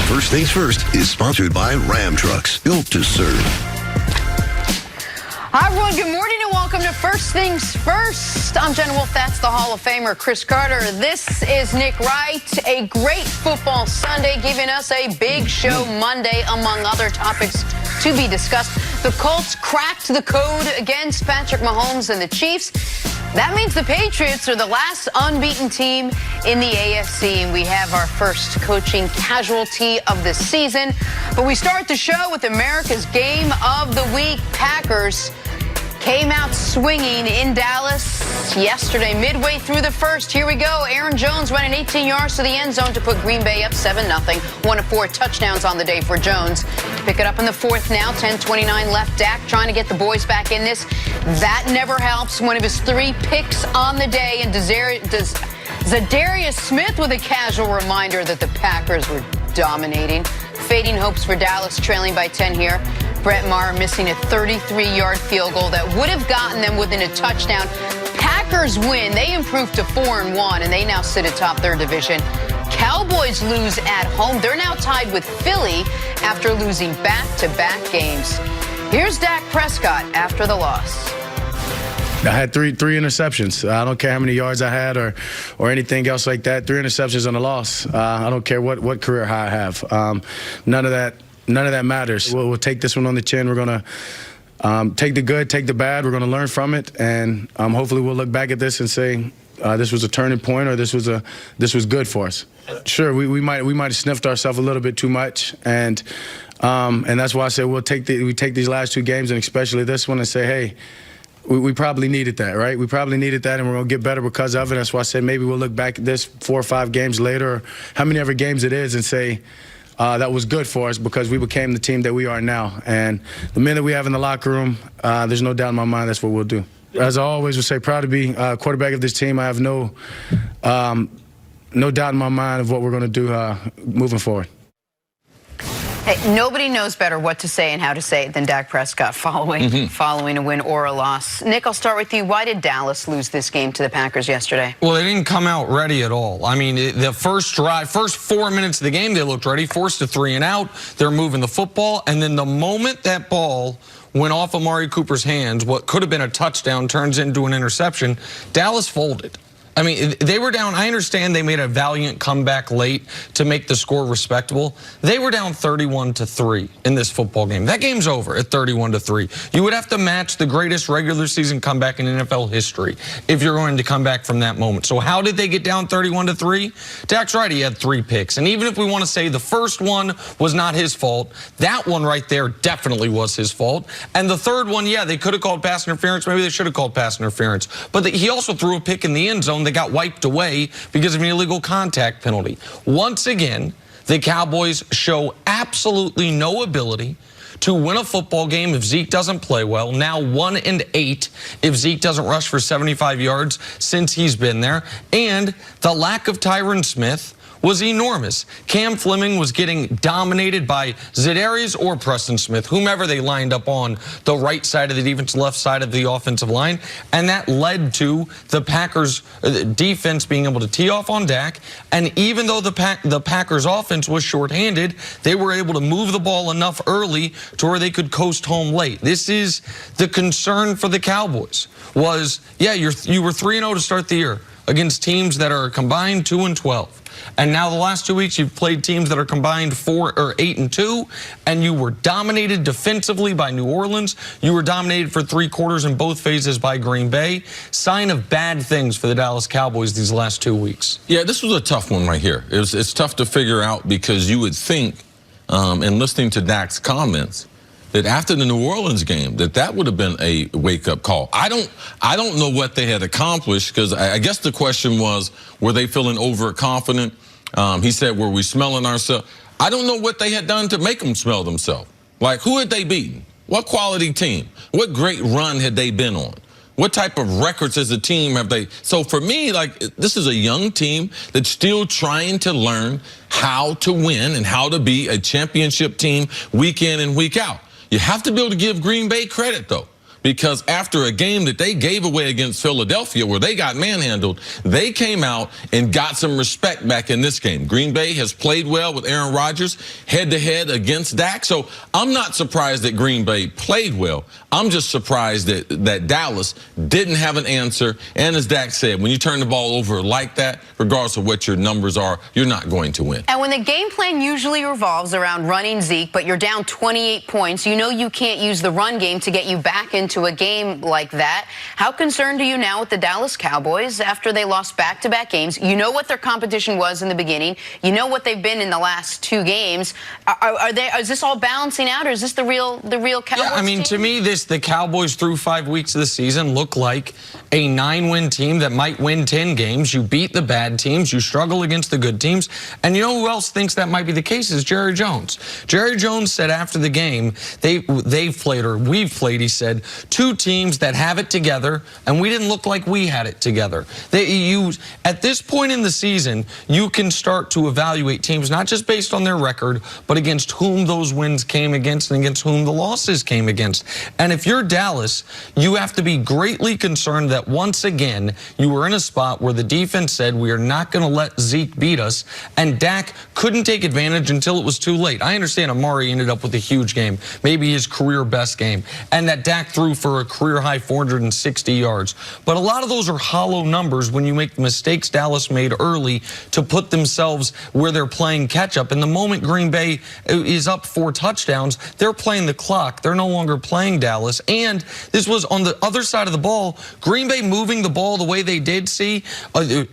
First Things First is sponsored by Ram Trucks, built to serve. Hi, everyone. Good morning and welcome to First Things First. I'm Jen Wolf. That's the Hall of Famer, Chris Carter. This is Nick Wright. A great football Sunday, giving us a big show Monday, among other topics to be discussed. The Colts cracked the code against Patrick Mahomes and the Chiefs. That means the Patriots are the last unbeaten team in the AFC, and we have our first coaching casualty of the season. But we start the show with America's Game of the Week. Packers came out swinging in Dallas yesterday, midway through the first. Here we go. Aaron Jones running 18 yards to the end zone to put Green Bay up 7-0. 1 of 4 touchdowns on the day for Jones. Pick it up in the fourth now. 10:29 left. Dak trying to get the boys back in this. That never helps. One of his 3 picks on the day. And Zadarius Smith with a casual reminder that the Packers were dominating. Fading hopes for Dallas, trailing by 10 here. Brett Maher missing a 33-yard field goal that would have gotten them within a touchdown. Packers win. They improved to 4-1, and they now sit atop their division. Cowboys lose at home. They're now tied with Philly after losing back-to-back games. Here's Dak Prescott after the loss. I had three interceptions. I don't care how many yards I had or anything else like that. 3 interceptions on a loss. I don't care what career high I have. None of that matters. We'll take this one on the chin. We're going to take the good, take the bad. We're going to learn from it, and hopefully we'll look back at this and say this was a turning point, or this was good for us. Sure, we might have sniffed ourselves a little bit too much, and that's why I said we take these last 2 games, and especially this one, and say, hey, we probably needed that, right? We probably needed that, and we're going to get better because of it. That's why I said maybe we'll look back at this 4 or 5 games later, or how many ever games it is, and say that was good for us because we became the team that we are now. And the men that we have in the locker room, there's no doubt in my mind that's what we'll do. As I always would say, proud to be quarterback of this team. I have no doubt in my mind of what we're going to do moving forward. Hey, nobody knows better what to say and how to say it than Dak Prescott following a win or a loss. Nick, I'll start with you. Why did Dallas lose this game to the Packers yesterday? Well, they didn't come out ready at all. I mean, the first 4 minutes of the game, they looked ready, forced a 3 and out. They're moving the football, and then the moment that ball went off Amari Cooper's hands, what could have been a touchdown turns into an interception, Dallas folded. I mean, they were down. I understand they made a valiant comeback late to make the score respectable. They were down 31-3 in this football game. That game's over at 31-3. You would have to match the greatest regular season comeback in NFL history if you're going to come back from that moment. So how did they get down 31-3? Dak's right. He had 3 picks. And even if we want to say the first one was not his fault, that one right there definitely was his fault. And the third one, yeah, they could have called pass interference. Maybe they should have called pass interference. But he also threw a pick in the end zone that got wiped away because of an illegal contact penalty. Once again, the Cowboys show absolutely no ability to win a football game if Zeke doesn't play well. Now 1-8 if Zeke doesn't rush for 75 yards since he's been there. And the lack of Tyron Smith was enormous. Cam Fleming was getting dominated by Zadarius or Preston Smith, whomever they lined up on the right side of the defense, left side of the offensive line, and that led to the Packers' defense being able to tee off on Dak. And even though the Packers' offense was shorthanded, they were able to move the ball enough early to where they could coast home late. This is the concern for the Cowboys. Was, yeah, you were 3-0 to start the year against teams that are combined 2-12. And now the last 2 weeks, you've played teams that are combined 8-2, and you were dominated defensively by New Orleans. You were dominated for 3 quarters in both phases by Green Bay. Sign of bad things for the Dallas Cowboys these last 2 weeks. Yeah, this was a tough one right here. It's tough to figure out because you would think, in listening to Dak's comments, that after the New Orleans game, that would have been a wake-up call. I don't know what they had accomplished, because I guess the question was, were they feeling overconfident? He said, were we smelling ourselves? I don't know what they had done to make them smell themselves. Like, who had they beaten? What quality team? What great run had they been on? What type of records as a team have they? So for me, like, this is a young team that's still trying to learn how to win and how to be a championship team week in and week out. You have to be able to give Green Bay credit, though, because after a game that they gave away against Philadelphia where they got manhandled, they came out and got some respect back in this game. Green Bay has played well with Aaron Rodgers head-to-head against Dak, so I'm not surprised that Green Bay played well. I'm just surprised that Dallas didn't have an answer, and as Dak said, when you turn the ball over like that, regardless of what your numbers are, you're not going to win. And when the game plan usually revolves around running Zeke, but you're down 28 points, you know you can't use the run game to get you back into a game like that. How concerned are you now with the Dallas Cowboys after they lost back-to-back games? You know what their competition was in the beginning. You know what they've been in the last 2 games. Is this all balancing out, or is this the real Cowboys Yeah, I mean, team? to me, the Cowboys through 5 weeks of the season look like a 9-win team that might win 10 games. You beat the bad teams. You struggle against the good teams. And you know who else thinks that might be the case is Jerry Jones. Jerry Jones said after the game, we've played, he said, 2 teams that have it together, and we didn't look like we had it together. At this point in the season, you can start to evaluate teams not just based on their record, but against whom those wins came against and against whom the losses came against. And if you're Dallas, you have to be greatly concerned that once again, you were in a spot where the defense said, we are not going to let Zeke beat us, and Dak couldn't take advantage until it was too late. I understand Amari ended up with a huge game, maybe his career best game, and that Dak threw for a career-high 460 yards. But a lot of those are hollow numbers when you make the mistakes Dallas made early to put themselves where they're playing catch-up. And the moment Green Bay is up 4 touchdowns, they're playing the clock. They're no longer playing Dallas. And this was on the other side of the ball, Green Bay moving the ball the way they did, see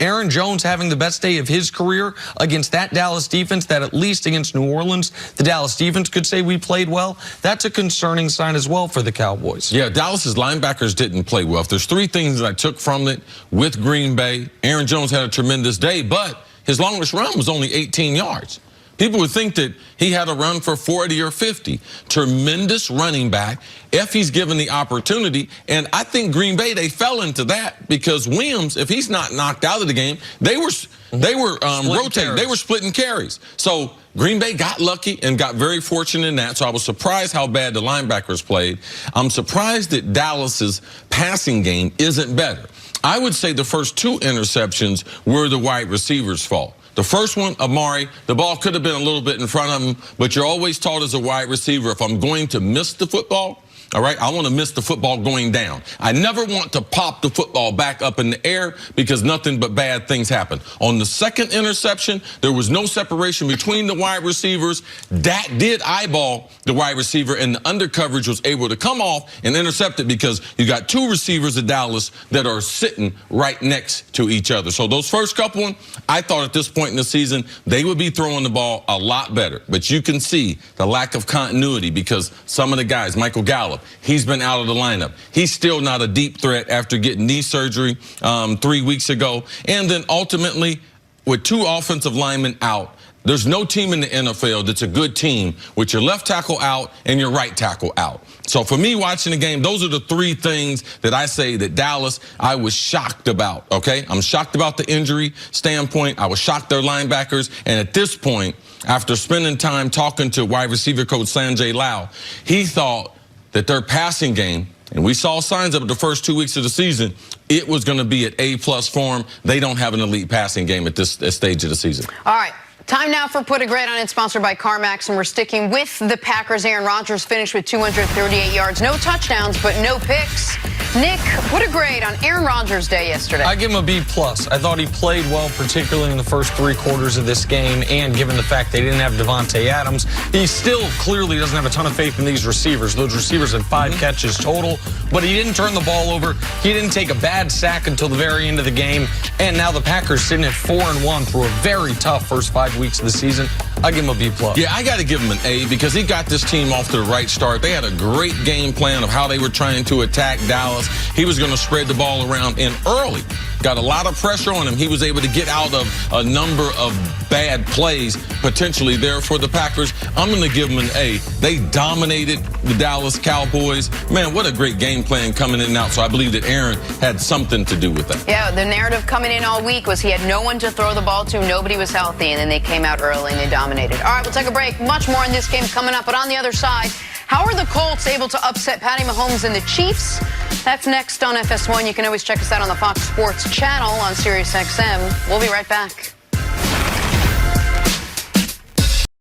Aaron Jones having the best day of his career against that Dallas defense that at least against New Orleans, the Dallas defense could say we played well. That's a concerning sign as well for the Cowboys. Yeah, Dallas's linebackers didn't play well. If there's 3 things that I took from it with Green Bay, Aaron Jones had a tremendous day, but his longest run was only 18 yards. People would think that he had a run for 40 or 50. Tremendous running back if he's given the opportunity. And I think Green Bay, they fell into that because Williams, if he's not knocked out of the game, they were rotating. They were splitting carries. So Green Bay got lucky and got very fortunate in that. So I was surprised how bad the linebackers played. I'm surprised that Dallas's passing game isn't better. I would say the first 2 interceptions were the wide receivers' fault. The first one, Amari, the ball could have been a little bit in front of him, but you're always taught as a wide receiver, if I'm going to miss the football, all right, I want to miss the football going down. I never want to pop the football back up in the air because nothing but bad things happen. On the second interception, there was no separation between the wide receivers. Dak did eyeball the wide receiver, and the under coverage was able to come off and intercept it because you got 2 receivers at Dallas that are sitting right next to each other. So those first couple, I thought at this point in the season, they would be throwing the ball a lot better. But you can see the lack of continuity because some of the guys, Michael Gallup, he's been out of the lineup. He's still not a deep threat after getting knee surgery 3 weeks ago. And then ultimately, with 2 offensive linemen out, there's no team in the NFL that's a good team with your left tackle out and your right tackle out. So for me watching the game, those are the 3 things that I say that Dallas, I was shocked about, okay? I'm shocked about the injury standpoint. I was shocked their linebackers. And at this point, after spending time talking to wide receiver coach Sanjay Lau, he thought that their passing game, and we saw signs of it the first 2 weeks of the season, it was going to be at A+ form. They don't have an elite passing game at this stage of the season. All right. Time now for Put a Grade on It, sponsored by CarMax, and we're sticking with the Packers. Aaron Rodgers finished with 238 yards, no touchdowns, but no picks. Nick, put a grade on Aaron Rodgers' day yesterday. I give him a B+. I thought he played well, particularly in the first 3 quarters of this game, and given the fact they didn't have Devontae Adams, he still clearly doesn't have a ton of faith in these receivers. Those receivers had 5 catches total, but he didn't turn the ball over. He didn't take a bad sack until the very end of the game, and now the Packers sitting at 4-1 through a very tough first 5 weeks of the season. I give him a B+. Yeah, I got to give him an A because he got this team off to the right start. They had a great game plan of how they were trying to attack Dallas. He was going to spread the ball around, and early got a lot of pressure on him. He was able to get out of a number of bad plays potentially there for the Packers. I'm going to give them an A. They dominated the Dallas Cowboys. Man, what a great game plan coming in and out. So I believe that Aaron had something to do with that. Yeah, the narrative coming in all week was he had no one to throw the ball to, nobody was healthy, and then they came out early and they dominated. All right, we'll take a break. Much more in this game coming up, but on the other side, How are the Colts able to upset Patty Mahomes and the Chiefs? That's next on FS1. You can always check us out on the Fox Sports channel on SiriusXM. We'll be right back.